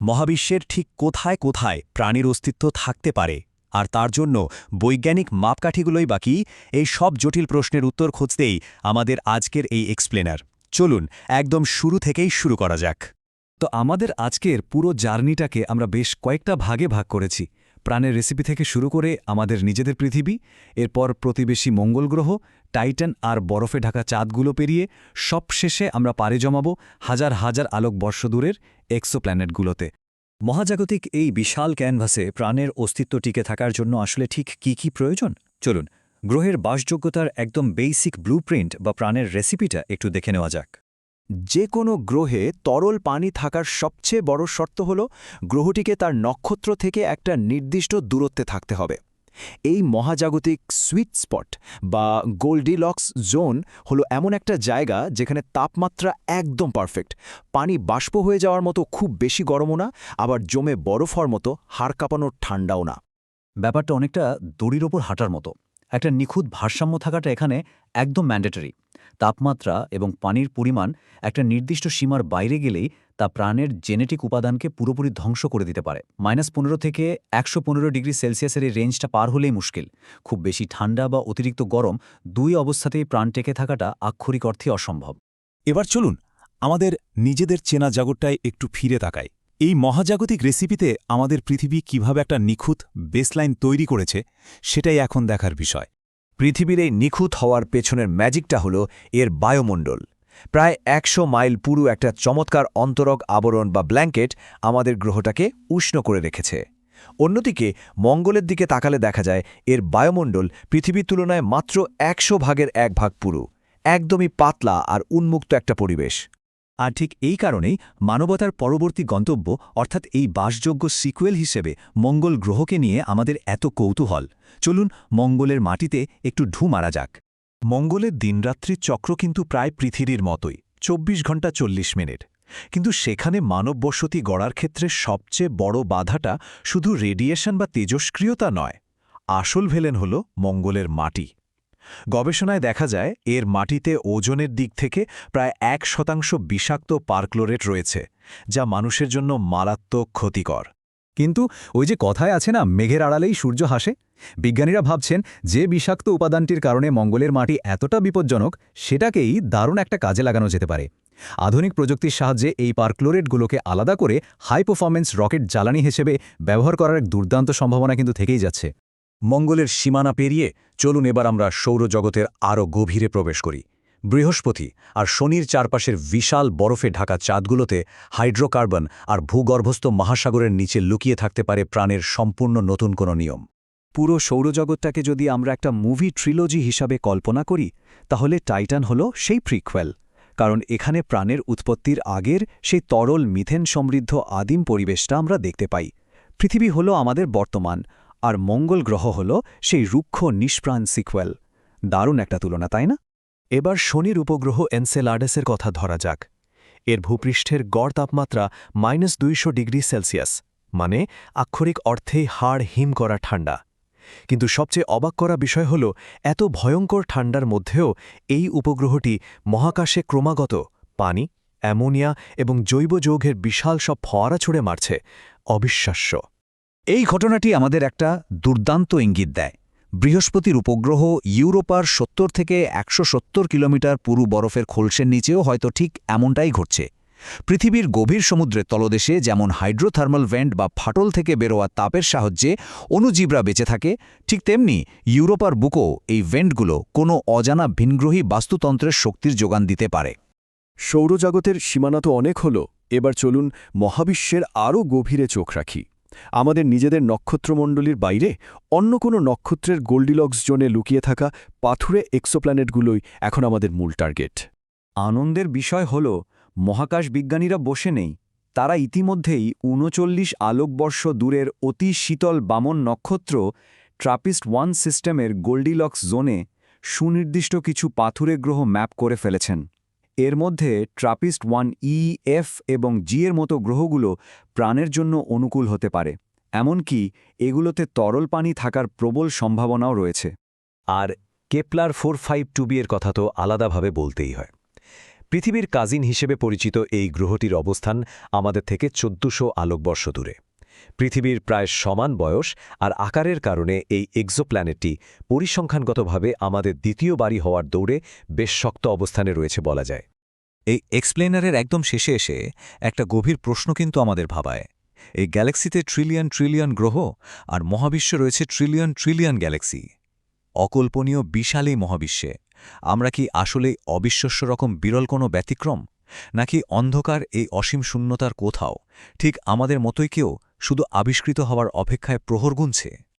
মহাবিশ্বের ঠিক কোথায় কোথায় প্রাণীর অস্তিত্ব থাকতে পারে আর তার জন্য বৈজ্ঞানিক মাপকাঠিগুলোই বাকি এই সব জটিল প্রশ্নের উত্তর খুঁজতেই আমাদের আজকের এই এক্সপ্লেনার। চলুন একদম শুরু থেকেই শুরু করা যাক। তো আমাদের আজকের পুরো জার্নিটাকে আমরা বেশ কয়েকটা ভাগে ভাগ করেছি। প্রাণের রেসিপি থেকে শুরু করে আমাদের নিজেদের পৃথিবী, এরপর প্রতিবেশী মঙ্গল গ্রহ, টাইটান আর বরফে ঢাকা চাঁদগুলো পেরিয়ে সবশেষে আমরা পাড়ি জমাবো হাজার হাজার আলোকবর্ষ দূরের এক্সোপ্ল্যানেটগুলোতে। মহাজাগতিক এই বিশাল ক্যানভাসে প্রাণের অস্তিত্ব টিকে থাকার জন্য আসলে ঠিক কি প্রয়োজন? চলুন গ্রহের বাসযোগ্যতার একদম বেসিক ব্লুপ্রিন্ট বা প্রাণের রেসিপিটা একটু দেখে নেওয়া যাক। যে কোনো গ্রহে তরল পানি থাকার সবচেয়ে বড় শর্ত হল গ্রহটিকে তার নক্ষত্র থেকে একটা নির্দিষ্ট দূরত্বে থাকতে হবে। এই মহাজাগতিক সুইট স্পট বা গোল্ডিলক্স জোন হলো এমন একটা জায়গা যেখানে তাপমাত্রা একদম পারফেক্ট, পানি বাষ্প হয়ে যাওয়ার মতো খুব বেশি গরমও না, আবার জমে বরফ হওয়ার মতো হাড় কাঁপানোর ঠান্ডাও না। ব্যাপারটা অনেকটা দড়ির ওপর হাঁটার মতো। একটা নিখুঁত ভারসাম্য থাকাটা এখানে একদম ম্যান্ডেটরি। তাপমাত্রা এবং পানির পরিমাণ একটা নির্দিষ্ট সীমার বাইরে গেলেই তা প্রাণের জেনেটিক উপাদানকে পুরোপুরি ধ্বংস করে দিতে পারে। -15 থেকে 115 ডিগ্রি সেলসিয়াসের এই রেঞ্জটা পার হলেই মুশকিল। খুব বেশি ঠান্ডা বা অতিরিক্ত গরম, দুই অবস্থাতেই প্রাণ টেকে থাকাটা আক্ষরিক অর্থে অসম্ভব। এবার চলুন আমাদের নিজেদের চেনা জগৎটায় একটু ফিরে তাকাই। এই মহাজাগতিক রেসিপিতে আমাদের পৃথিবী কিভাবে একটা নিখুঁত বেসলাইন তৈরি করেছে সেটাই এখন দেখার বিষয়। পৃথিবীর এই নিখুঁত হওয়ার পেছনের ম্যাজিকটা হলো এর বায়ুমণ্ডল। প্রায় 100 মাইল পুরু একটা চমৎকার অন্তরক আবরণ বা ব্ল্যাঙ্কেট আমাদের গ্রহটাকে উষ্ণ করে রেখেছে। অন্যদিকে মঙ্গলের দিকে তাকালে দেখা যায় এর বায়ুমণ্ডল পৃথিবীর তুলনায় মাত্র 100 ভাগের 1 ভাগ পুরু, একদমই পাতলা আর উন্মুক্ত একটা পরিবেশ। আর ঠিক এই কারণেই মানবতার পরবর্তী গন্তব্য অর্থাৎ এই বাসযোগ্য সিকুয়েল হিসেবে মঙ্গল গ্রহকে নিয়ে আমাদের এত কৌতূহল। চলুন মঙ্গলের মাটিতে একটু ঢু মারা যাক। মঙ্গলের দিনরাত্রির চক্র কিন্তু প্রায় পৃথিবীর মতোই, 24 ঘন্টা 40 মিনিট। কিন্তু সেখানে মানব বসতি গড়ার ক্ষেত্রে সবচেয়ে বড় বাধাটা শুধু রেডিয়েশন বা তেজস্ক্রিয়তা নয়, আসল ভিলেন হল মঙ্গলের মাটি। গবেষণায় দেখা যায় এর মাটিতে ওজনের দিক থেকে প্রায় 1% বিষাক্ত পারক্লোরেট রয়েছে, যা মানুষের জন্য মারাত্মক ক্ষতিকর। কিন্তু ওই যে কথায় আছে না, মেঘের আড়ালেই সূর্য হাসে। বিজ্ঞানীরা ভাবছেন যে বিষাক্ত উপাদানটির কারণে মঙ্গলের মাটি এতটা বিপজ্জনক, সেটাকেই দারুণ একটা কাজে লাগানো যেতে পারে। আধুনিক প্রযুক্তির সাহায্যে এই পারক্লোরেটগুলোকে আলাদা করে হাই পারফরম্যান্স রকেট জ্বালানি হিসেবে ব্যবহার করার এক দুর্দান্ত সম্ভাবনা কিন্তু থেকেই যাচ্ছে। মঙ্গলের সীমানা পেরিয়ে চলুন এবার আমরা সৌরজগতের আরও গভীরে প্রবেশ করি। বৃহস্পতি আর শনির চারপাশের বিশাল বরফে ঢাকা চাঁদগুলোতে হাইড্রোকার্বন আর ভূগর্ভস্থ মহাসাগরের নিচে লুকিয়ে থাকতে পারে প্রাণের সম্পূর্ণ নতুন কোনো নিয়ম। পুরো সৌরজগৎটাকে যদি আমরা একটা মুভি ট্রিলজি হিসাবে কল্পনা করি, তাহলে টাইটান হল সেই প্রিক্ভেল। কারণ এখানে প্রাণের উৎপত্তির আগের সেই তরল মিথেন সমৃদ্ধ আদিম পরিবেশটা আমরা দেখতে পাই। পৃথিবী হল আমাদের বর্তমান, আর মঙ্গল গ্রহ হল সেই রুক্ষ নিষ্প্রাণ সিকুয়েল। দারুণ একটা তুলনা, তাই না? এবার শনির উপগ্রহ এনসেলাডাসের কথা ধরা যাক। এর ভূপৃষ্ঠের গড় তাপমাত্রা -200 ডিগ্রি সেলসিয়াস, মানে আক্ষরিক অর্থেই হাড় হিম করা ঠান্ডা। কিন্তু সবচেয়ে অবাক করা বিষয় হল এত ভয়ঙ্কর ঠান্ডার মধ্যেও এই উপগ্রহটি মহাকাশে ক্রমাগত পানি, অ্যামোনিয়া এবং জৈব যৌগের বিশাল সব ফোয়ারা ছুড়ে মারছে। অবিশ্বাস্য। এই ঘটনাটি আমাদের একটা দুর্দান্ত ইঙ্গিত দেয়। বৃহস্পতির উপগ্রহ ইউরোপার 70 থেকে 170 কিলোমিটার পুরু বরফের খোলসের নিচেও হয়তো ঠিক এমনটাই ঘটছে। পৃথিবীর গভীর সমুদ্রের তলদেশে যেমন হাইড্রোথার্মাল ভেন্ট বা ফাটল থেকে বেরোয়া তাপের সাহায্যে অণুজীবরা বেঁচে থাকে, ঠিক তেমনি ইউরোপার বুকও এই ভেন্টগুলো কোনো অজানা ভিনগ্রহী বাস্তুতন্ত্রের শক্তির যোগান দিতে পারে। সৌরজগতের সীমানা তো অনেক হলো, এবার চলুন মহাবিশ্বের আরও গভীরে চোখ রাখি। আমাদের নিজেদের নক্ষত্রমণ্ডলীর বাইরে অন্য কোনো নক্ষত্রের গোল্ডিলক্স জোনে লুকিয়ে থাকা পাথুরে এক্সোপ্ল্যানেটগুলোই এখন আমাদের মূল টার্গেট। আনন্দের বিষয় হল মহাকাশ বিজ্ঞানীরা বসে নেই। তারা ইতিমধ্যেই 39 আলোকবর্ষ দূরের অতি শীতল বামন নক্ষত্র ট্রাপিস্ট-1 সিস্টেমের গোল্ডিলক্স জোনে সুনির্দিষ্ট কিছু পাথুরে গ্রহ ম্যাপ করে ফেলেছেন। এর মধ্যে ট্রাপিস্ট-1 ই, এফ এবং জি এর মতো গ্রহগুলো প্রাণের জন্য অনুকূল হতে পারে। এমনকি এগুলোতে তরল পানি থাকার প্রবল সম্ভাবনাও রয়েছে। আর কেপলার 452b এর কথা তো আলাদাভাবে বলতেই হয়। পৃথিবীর কাজিন হিসেবে পরিচিত এই গ্রহটির অবস্থান আমাদের থেকে ১৪০০ আলোকবর্ষ দূরে। পৃথিবীর প্রায় সমান বয়স আর আকারের কারণে এই এক্সোপ্ল্যানেটটি পরিসংখ্যানগতভাবে আমাদের দ্বিতীয় বাড়ি হওয়ার দৌড়ে বেশ শক্ত অবস্থানে রয়েছে বলা যায়। এই এক্সপ্লেনারের একদম শেষে এসে একটা গভীর প্রশ্ন কিন্তু আমাদের ভাবায়। এই গ্যালাক্সিতে ট্রিলিয়ন ট্রিলিয়ন গ্রহ আর মহাবিশ্বে রয়েছে ট্রিলিয়ন ট্রিলিয়ন গ্যালাক্সি। অকল্পনীয় বিশাল এই মহাবিশ্বে আমরা কি আসলেই অবিশ্বাস্য রকম বিরল কোনো ব্যতিক্রম, নাকি অন্ধকার এই অসীম শূন্যতার কোথাও ঠিক আমাদের মতোই কেউ শুধু আবিষ্কৃত হওয়ার অপেক্ষায় প্রহর গুনছে?